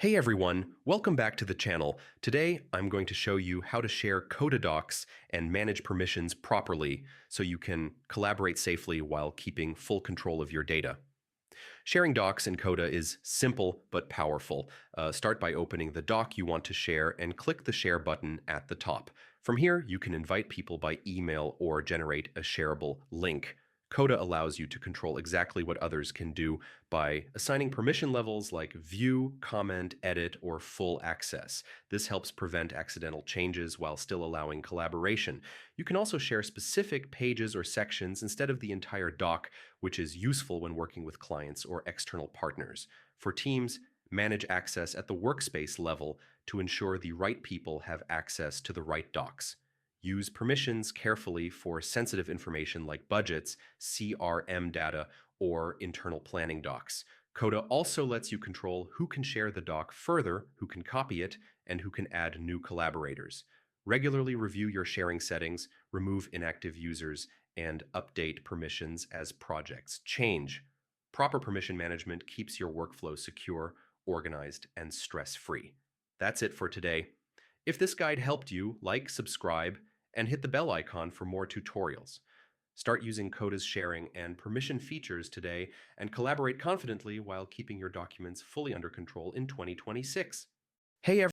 Hey everyone, welcome back to the channel. Today I'm going to show you how to share Coda docs and manage permissions properly so you can collaborate safely while keeping full control of your data. Sharing docs in Coda is simple but powerful. Start by opening the doc you want to share and click the share button at the top. From here, you can invite people by email or generate a shareable link. Coda allows you to control exactly what others can do by assigning permission levels like view, comment, edit, or full access. This helps prevent accidental changes while still allowing collaboration. You can also share specific pages or sections instead of the entire doc, which is useful when working with clients or external partners. For teams, manage access at the workspace level to ensure the right people have access to the right docs. Use permissions carefully for sensitive information like budgets, CRM data, or internal planning docs. Coda also lets you control who can share the doc further, who can copy it, and who can add new collaborators. Regularly review your sharing settings, remove inactive users, and update permissions as projects change. Proper permission management keeps your workflow secure, organized, and stress-free. That's it for today. If this guide helped you, like, subscribe, and hit the bell icon for more tutorials. Start using Coda's sharing and permission features today and collaborate confidently while keeping your documents fully under control in 2026. Hey